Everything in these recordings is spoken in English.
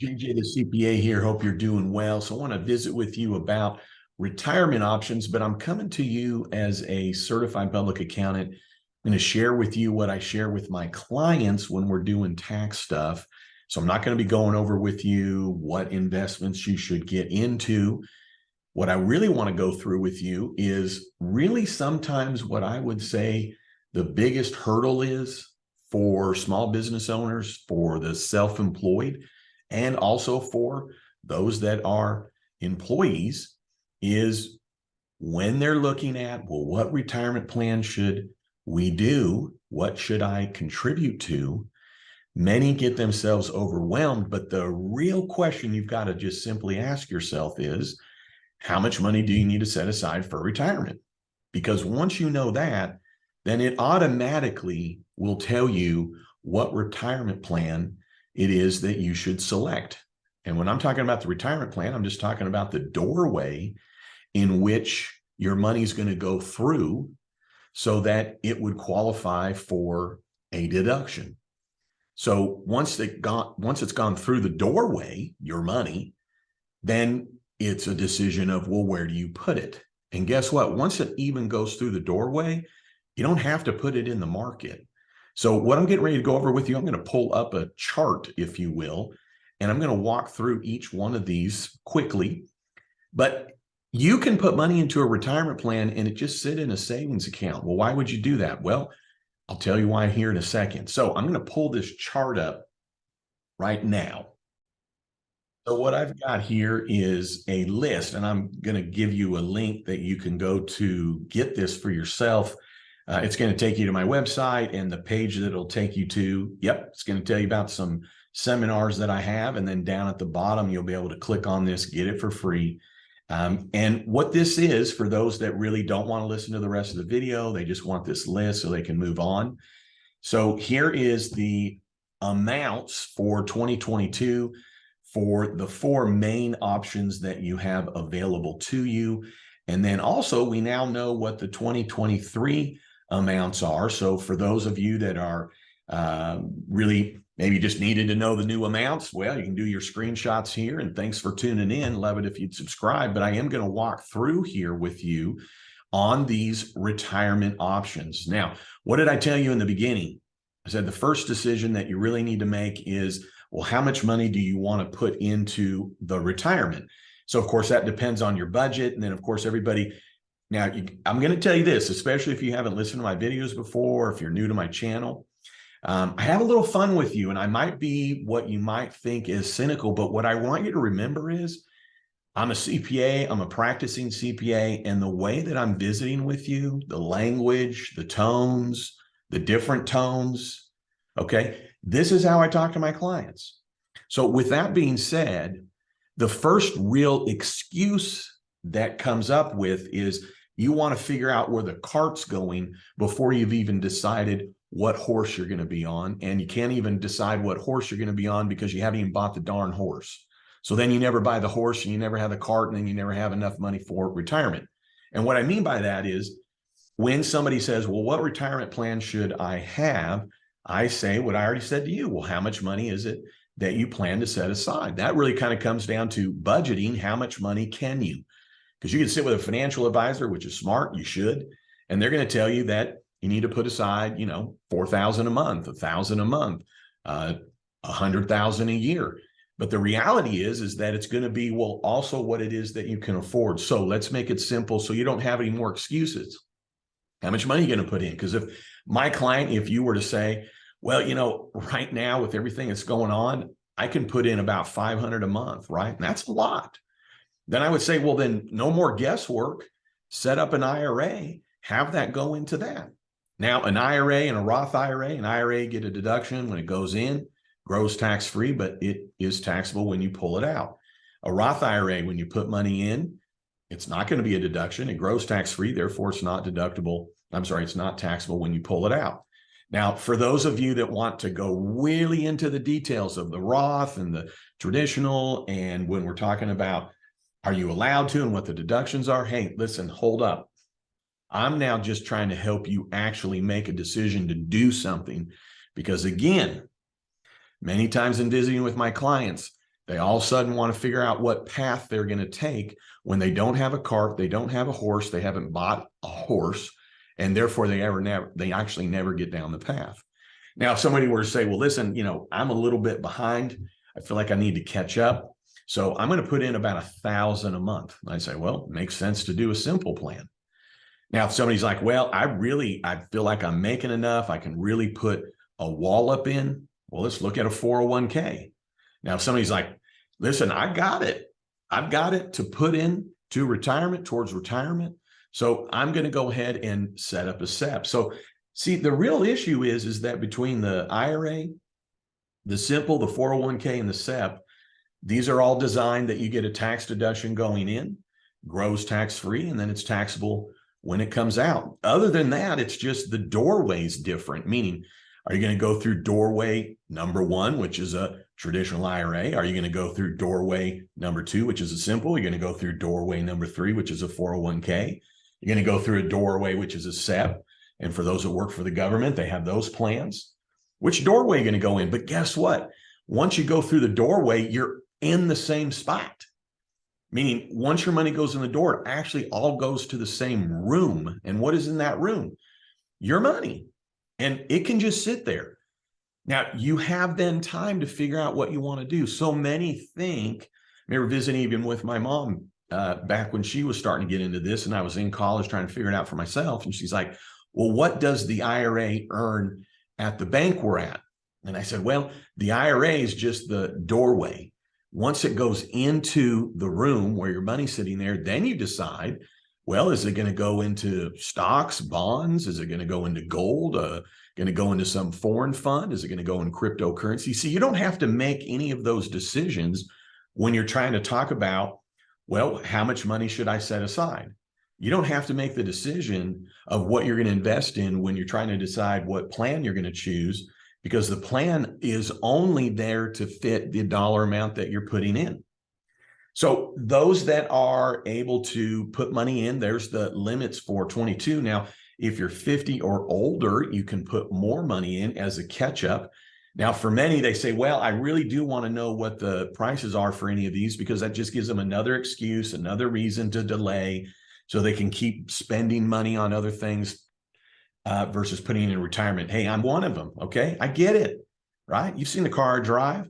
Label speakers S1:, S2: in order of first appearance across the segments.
S1: JJ, the CPA here. Hope you're doing well. So I want to visit with you about retirement options, but I'm coming to you as a certified public accountant. I'm going to share with you what I share with my clients when we're doing tax stuff. So I'm not going to be going over with you what investments you should get into. What I really want to go through with you is really sometimes what I would say the biggest hurdle is for small business owners, for the self-employed, and also for those that are employees, is when they're looking at, well, what retirement plan should we do? What should I contribute to? Many get themselves overwhelmed, but the real question you've got to just simply ask yourself is, how much money do you need to set aside for retirement? Because once you know that, then it automatically will tell you what retirement plan it is that you should select. And when I'm talking about the retirement plan, I'm just talking about the doorway in which your money is going to go through so that it would qualify for a deduction. So once it's gone through the doorway, your money, then it's a decision of, well, where do you put it? And guess what? Once it even goes through the doorway, you don't have to put it in the market. So what I'm getting ready to go over with you, I'm going to pull up a chart, if you will, and I'm going to walk through each one of these quickly. But you can put money into a retirement plan and it just sit in a savings account. Well, why would you do that? Well, I'll tell you why here in a second. So I'm going to pull this chart up right now. So what I've got here is a list, and I'm going to give you a link that you can go to get this for yourself. It's going to take you to my website, and the page that it'll take you to, it's going to tell you about some seminars that I have. And then down at the bottom, you'll be able to click on this, get it for free. And what this is, for those that really don't want to listen to the rest of the video, they just want this list so they can move on. So here is the amounts for 2022 for the four main options that you have available to you. And then also we now know what the 2023 amounts are. So for those of you that are really maybe just needed to know the new amounts, well, you can do your screenshots here. And thanks for tuning in. Love it if you'd subscribe. But I am going to walk through here with you on these retirement options. Now, what did I tell you in the beginning? I said the first decision that you really need to make is, well, how much money do you want to put into the retirement? So, of course, that depends on your budget. And then, of course, everybody. Now, I'm going to tell you this, especially if you haven't listened to my videos before, if you're new to my channel. I have a little fun with you, and I might be what you might think is cynical, but what I want you to remember is I'm a CPA, I'm a practicing CPA, and the way that I'm visiting with you, the language, the tones, the different tones, okay, this is how I talk to my clients. So with that being said, the first real excuse that comes up with is you want to figure out where the cart's going before you've even decided what horse you're going to be on. And you can't even decide what horse you're going to be on because you haven't even bought the darn horse. So then you never buy the horse and you never have the cart, and then you never have enough money for retirement. And what I mean by that is when somebody says, well, what retirement plan should I have? I say what I already said to you. Well, how much money is it that you plan to set aside? That really kind of comes down to budgeting. How much money can you? Because you can sit with a financial advisor, which is smart, you should, and they're going to tell you that you need to put aside, $4,000 a month, $1,000 a month, $100,000 a year. But the reality is that it's going to be, well, also what it is that you can afford. So let's make it simple so you don't have any more excuses. How much money are you going to put in? Because if my client, if you were to say, well, right now with everything that's going on, I can put in about $500 a month, right? And that's a lot. Then I would say, well, then no more guesswork. Set up an IRA, have that go into that. Now, an IRA and a Roth IRA, an IRA get a deduction when it goes in, grows tax-free, but it is taxable when you pull it out. A Roth IRA, when you put money in, it's not going to be a deduction. It grows tax-free, therefore it's not deductible. It's not taxable when you pull it out. Now, for those of you that want to go really into the details of the Roth and the traditional, and when we're talking about are you allowed to and what the deductions are, hey, listen, hold up. I'm now just trying to help you actually make a decision to do something, because again, many times in visiting with my clients, They all of a sudden want to figure out what path they're going to take when they don't have a cart, they don't have a horse, they haven't bought a horse, and therefore they actually never get down the path. Now, if somebody were to say, well, listen, I'm a little bit behind, I feel like I need to catch up, so I'm going to put in about $1,000 a month. And I say, well, it makes sense to do a simple plan. Now, if somebody's like, well, I feel like I'm making enough, I can really put a wallop in, well, let's look at a 401k. Now, if somebody's like, listen, I've got it to put in to retirement, towards retirement, so I'm going to go ahead and set up a SEP. So see, the real issue is that between the IRA, the simple, the 401k, and the SEP, these are all designed that you get a tax deduction going in, grows tax-free, and then it's taxable when it comes out. Other than that, it's just the doorway's different, meaning, are you going to go through doorway number 1, which is a traditional IRA? Are you going to go through doorway number 2, which is a simple? You're going to go through doorway number 3, which is a 401k. You're going to go through a doorway, which is a SEP. And for those that work for the government, they have those plans. Which doorway are you going to go in? But guess what? Once you go through the doorway, you're in the same spot. Meaning, once your money goes in the door, it actually all goes to the same room. And what is in that room? Your money. And it can just sit there. Now, you have then time to figure out what you want to do. So many think, I remember visiting even with my mom back when she was starting to get into this, and I was in college trying to figure it out for myself. And she's like, well, what does the IRA earn at the bank we're at? And I said, well, the IRA is just the doorway. Once it goes into the room where your money's sitting there, then you decide, well, is it going to go into stocks, bonds? Is it going to go into gold? Going to go into some foreign fund? Is it going to go in cryptocurrency? See, you don't have to make any of those decisions when you're trying to talk about, well, how much money should I set aside? You don't have to make the decision of what you're going to invest in when you're trying to decide what plan you're going to choose, because the plan is only there to fit the dollar amount that you're putting in. So those that are able to put money in, there's the limits for 22. Now, if you're 50 or older, you can put more money in as a catch-up. Now, for many, they say, well, I really do want to know what the prices are for any of these, because that just gives them another excuse, another reason to delay, so they can keep spending money on other things versus putting in retirement. Hey, I'm one of them. Okay, I get it, right? You've seen the car I drive.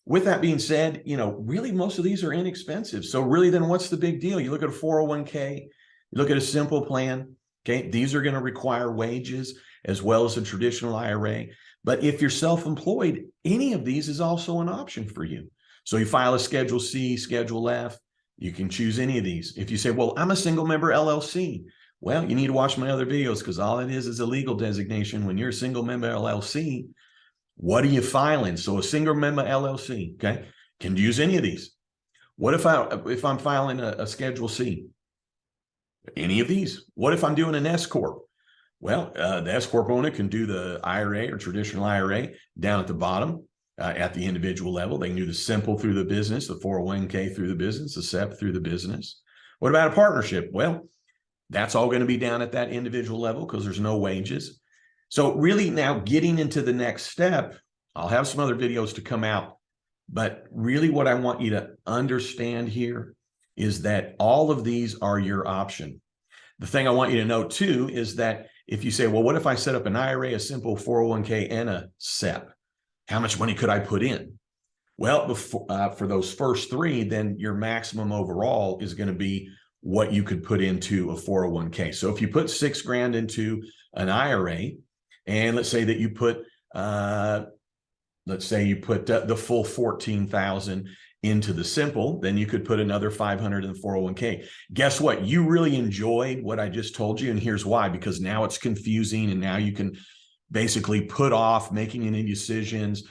S1: With that being said, really most of these are inexpensive. So really, then what's the big deal? You look at a 401k, you look at a simple plan. Okay, these are going to require wages as well as a traditional IRA. But if you're self-employed, any of these is also an option for you. So you file a Schedule C, Schedule F, you can choose any of these. If you say, well, I'm a single member LLC, well, you need to watch my other videos, because all it is a legal designation. When you're a single member LLC, what are you filing? So a single member LLC, okay, can use any of these. What if I'm filing a Schedule C? Any of these. What if I'm doing an S Corp? Well, the S Corp owner can do the IRA or traditional IRA down at the bottom at the individual level. They can do the simple through the business, the 401k through the business, the SEP through the business. What about a partnership? Well, that's all going to be down at that individual level because there's no wages. So really now getting into the next step, I'll have some other videos to come out, but really what I want you to understand here is that all of these are your option. The thing I want you to know too is that if you say, well, what if I set up an IRA, a simple 401k, and a SEP? How much money could I put in? Well, for those first three, then your maximum overall is going to be what you could put into a 401k. So if you put $6,000 into an IRA, and let's say that you put, the full 14,000 into the simple, then you could put another 500 in the 401k. Guess what? You really enjoyed what I just told you, and here's why: because now it's confusing, and now you can basically put off making any decisions.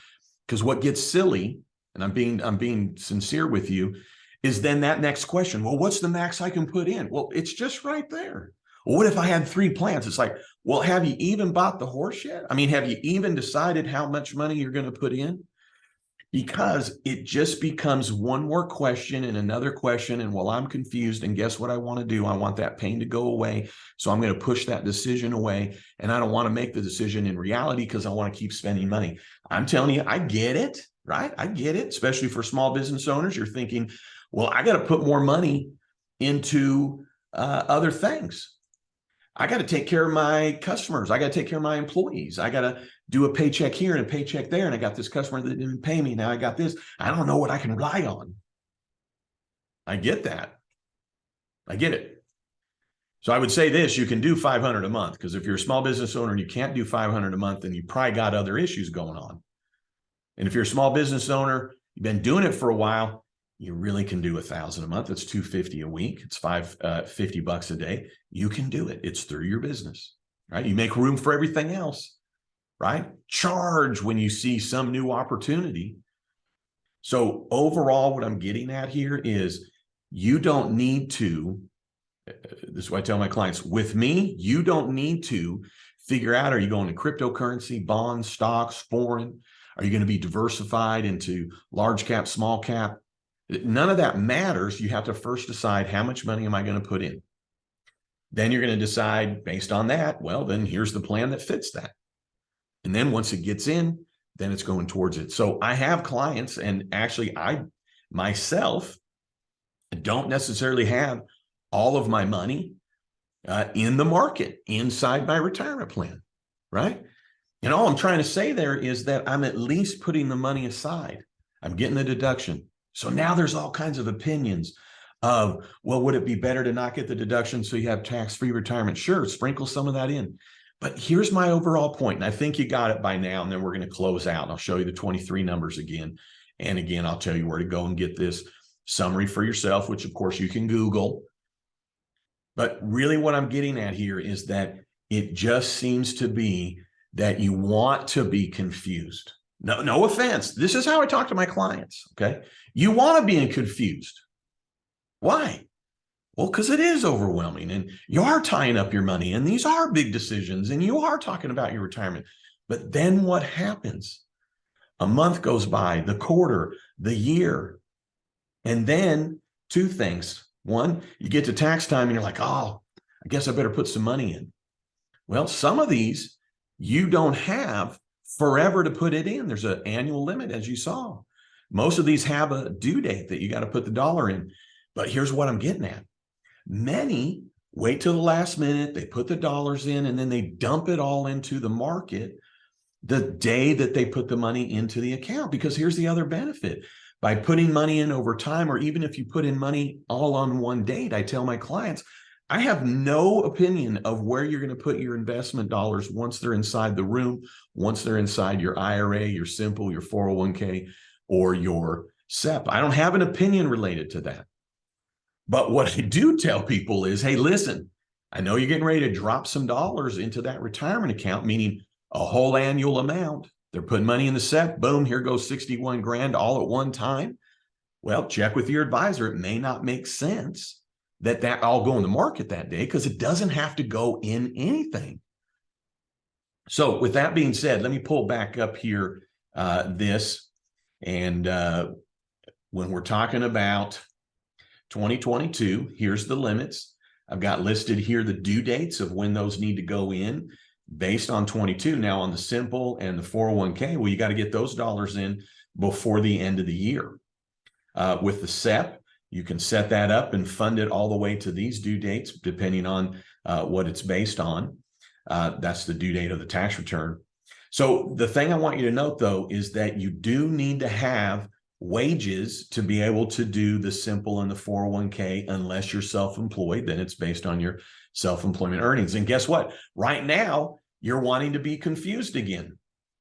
S1: Because what gets silly, and I'm being sincere with you, is then that next question. Well, what's the max I can put in? Well, it's just right there. Well, what if I had 3 plans? It's like, well, have you even bought the horse yet? I mean, have you even decided how much money you're going to put in? Because it just becomes one more question and another question. And well, I'm confused. And guess what I want to do? I want that pain to go away. So I'm going to push that decision away. And I don't want to make the decision in reality because I want to keep spending money. I'm telling you, I get it. right? I get it, especially for small business owners. You're thinking, well, I got to put more money into other things. I got to take care of my customers. I got to take care of my employees. I got to do a paycheck here and a paycheck there. And I got this customer that didn't pay me. Now I got this. I don't know what I can rely on. I get that. I get it. So I would say this, you can do 500 a month, because if you're a small business owner and you can't do 500 a month, then you probably got other issues going on. And if you're a small business owner, you've been doing it for a while, you really can do 1,000 a month. It's $250 a week. It's $50 a day. You can do it. It's through your business, right? You make room for everything else, right? Charge when you see some new opportunity. So overall, what I'm getting at here is you don't need to, this is what I tell my clients, with me, you don't need to figure out, are you going to cryptocurrency, bonds, stocks, foreign? Are you going to be diversified into large cap, small cap? None of that matters. You have to first decide, how much money am I going to put in? Then you're going to decide based on that, well, then here's the plan that fits that. And then once it gets in, then it's going towards it. So I have clients, and actually I myself don't necessarily have all of my money in the market inside my retirement plan, right? And all I'm trying to say there is that I'm at least putting the money aside. I'm getting the deduction. So now there's all kinds of opinions of, well, would it be better to not get the deduction so you have tax-free retirement? Sure, sprinkle some of that in. But here's my overall point, and I think you got it by now, and then we're going to close out. And I'll show you the 23 numbers again. And again, I'll tell you where to go and get this summary for yourself, which of course you can Google. But really what I'm getting at here is that it just seems to be that you want to be confused. No offense. This is how I talk to my clients, okay? You want to be confused. Why? Well, because it is overwhelming, and you are tying up your money, and these are big decisions, and you are talking about your retirement. But then what happens? A month goes by, the quarter, the year, and then two things. One, you get to tax time and you're like, oh, I guess I better put some money in. Well, some of these you don't have forever to put it in. There's an annual limit, as you saw. Most of these have a due date that you got to put the dollar in. But here's what I'm getting at. Many wait till the last minute, they put the dollars in, and then they dump it all into the market the day that they put the money into the account. Because here's the other benefit. By putting money in over time, or even if you put in money all on one date, I tell my clients, I have no opinion of where you're going to put your investment dollars once they're inside the room, once they're inside your IRA, your simple, your 401k, or your SEP. I don't have an opinion related to that. But what I do tell people is, hey, listen, I know you're getting ready to drop some dollars into that retirement account, meaning a whole annual amount. They're putting money in the SEP. Boom, here goes 61 grand all at one time. Well, check with your advisor. It may not make sense that all go in the market that day, because it doesn't have to go in anything. So with that being said, let me pull back up here this. And when we're talking about 2022, here's the limits. I've got listed here the due dates of when those need to go in based on 22. Now on the simple and the 401k, well, you got to get those dollars in before the end of the year. With the SEP, you can set that up and fund it all the way to these due dates, depending on what it's based on. That's the due date of the tax return. So the thing I want you to note, though, is that you do need to have wages to be able to do the simple and the 401k, unless you're self-employed. Then it's based on your self-employment earnings. And guess what? Right now, you're wanting to be confused again.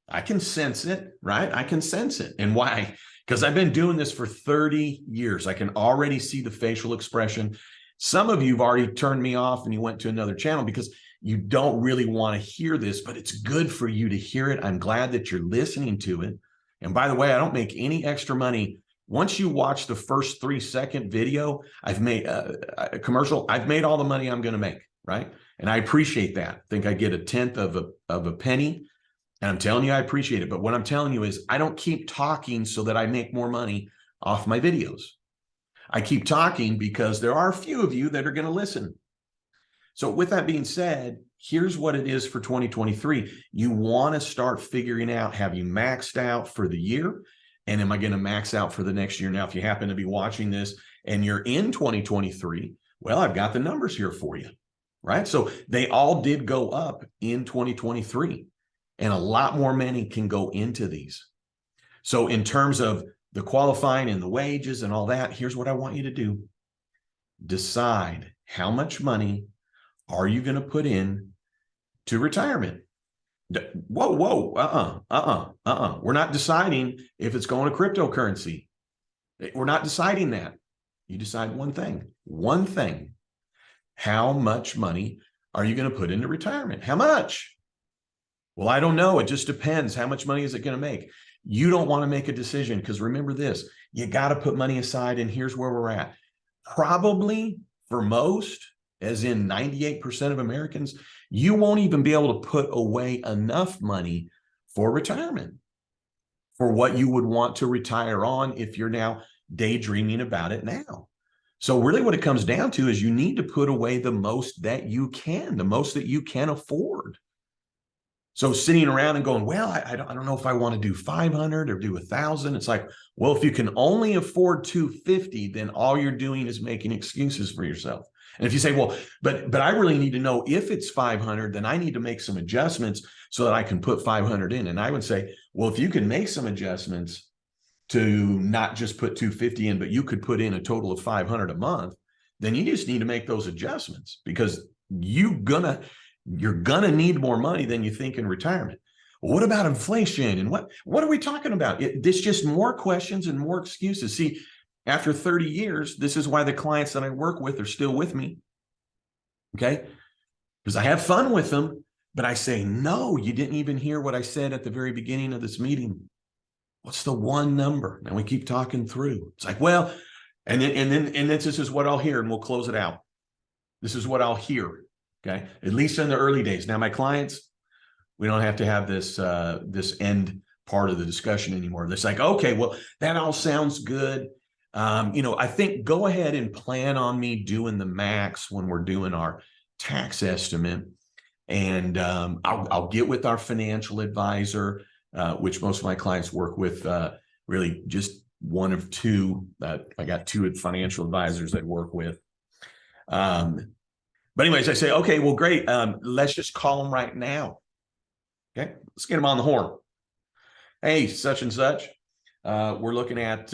S1: I can sense it, right? I can sense it. And why? Because I've been doing this for 30 years. I can already see the facial expression. Some of you have already turned me off and you went to another channel because you don't really want to hear this, but it's good for you to hear it. I'm glad that you're listening to it. And by the way, I don't make any extra money. Once you watch the first 3-second video, I've made a commercial. I've made all the money I'm going to make, right? And I appreciate that. I think I get 1/10 of a penny. And I'm telling you, I appreciate it. But what I'm telling you is I don't keep talking so that I make more money off my videos. I keep talking because there are a few of you that are going to listen. So with that being said, here's what it is for 2023. You want to start figuring out, have you maxed out for the year? And am I going to max out for the next year? Now, if you happen to be watching this and you're in 2023, well, I've got the numbers here for you, right? So they all did go up in 2023, and a lot more money can go into these. So in terms of the qualifying and the wages and all that, here's what I want you to do. Decide how much money are you going to put in to retirement. Whoa, We're not deciding if it's going to cryptocurrency. We're not deciding that. You decide one thing. How much money are you going to put into retirement? How much? Well, I don't know. It just depends. How much money is it going to make? You don't want to make a decision, because remember this, you got to put money aside, and here's where we're at. Probably for most, as in 98% of Americans, you won't even be able to put away enough money for retirement, for what you would want to retire on if you're now daydreaming about it now. So really what it comes down to is you need to put away the most that you can, the most that you can afford. So sitting around and going, well, I don't know if I want to do 500 or do 1,000. It's like, well, if you can only afford 250, then all you're doing is making excuses for yourself. And if you say, well, but I really need to know if it's 500, then I need to make some adjustments so that I can put 500 in. And I would say, well, if you can make some adjustments to not just put 250 in, but you could put in a total of 500 a month, then you just need to make those adjustments, because you're gonna need more money than you think in retirement. Well, what about inflation? And what are we talking about? It's just more questions and more excuses. See, after 30 years, this is why the clients that I work with are still with me. Okay? Because I have fun with them, but I say, no, you didn't even hear what I said at the very beginning of this meeting. What's the one number? And we keep talking through. It's like, well, and then this is what I'll hear, and we'll close it out. This is what I'll hear. Okay, at least in the early days. Now, my clients, we don't have to have this this end part of the discussion anymore. It's like, okay, well, that all sounds good. I think go ahead and plan on me doing the max when we're doing our tax estimate, and I'll get with our financial advisor, which most of my clients work with. Really, just one of two. I got two financial advisors I work with. But anyways, I say, okay, well, great. Let's just call them right now. Okay, let's get them on the horn. Hey, such and such. We're looking at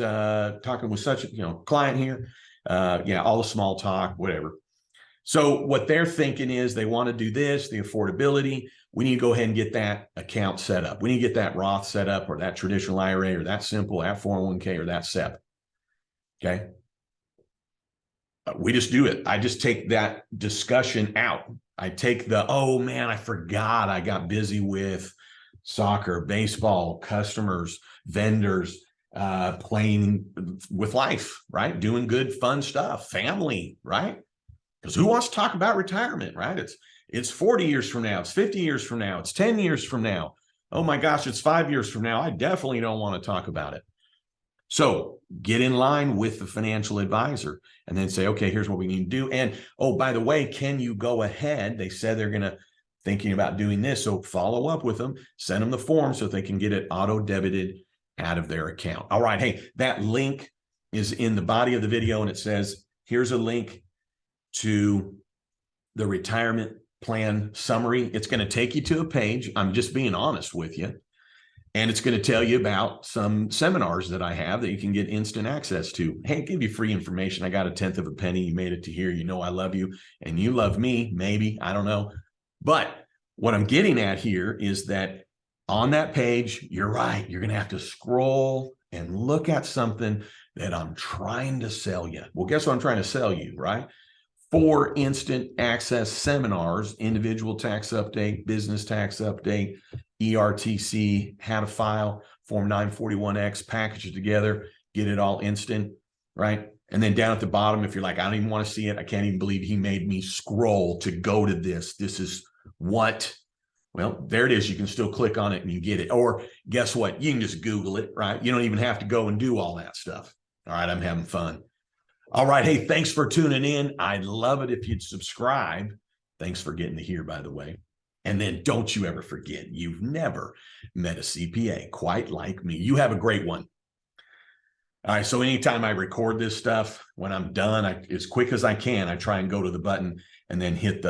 S1: talking with such a client here. Yeah, all the small talk, whatever. So what they're thinking is they want to do this, the affordability. We need to go ahead and get that account set up. We need to get that Roth set up, or that traditional IRA, or that simple, that 401k, or that SEP. Okay. We just do it. I just take that discussion out. I take the, oh man, I forgot I got busy with soccer, baseball, customers, vendors, playing with life, right? Doing good, fun stuff, family, right? Because who wants to talk about retirement, right? It's 40 years from now, it's 50 years from now, it's 10 years from now. Oh my gosh, it's 5 years from now. I definitely don't want to talk about it. So get in line with the financial advisor and then say, okay, here's what we need to do. And, oh, by the way, can you go ahead? They said they're thinking about doing this. So follow up with them, send them the form so they can get it auto debited out of their account. All right. Hey, that link is in the body of the video, and it says, here's a link to the retirement plan summary. It's going to take you to a page. I'm just being honest with you. And it's going to tell you about some seminars that I have that you can get instant access to. Hey, give you free information. I got a tenth of a penny. You made it to here. You know I love you, and you love me, maybe. I don't know. But what I'm getting at here is that on that page, you're right. You're going to have to scroll and look at something that I'm trying to sell you. Well, guess what I'm trying to sell you, right? 4 instant access seminars: individual tax update, business tax update, ERTC, how to file Form 941X, package it together, get it all instant, right? And then down at the bottom, if you're like, I don't even want to see it, I can't even believe he made me scroll to go to this. This is what? Well, there it is. You can still click on it and you get it. Or guess what? You can just Google it, right? You don't even have to go and do all that stuff. All right, I'm having fun. All right. Hey, thanks for tuning in. I'd love it if you'd subscribe. Thanks for getting to here, by the way. And then don't you ever forget, you've never met a CPA quite like me. You have a great one. All right. So anytime I record this stuff, when I'm done, as quick as I can, I try and go to the button and then hit the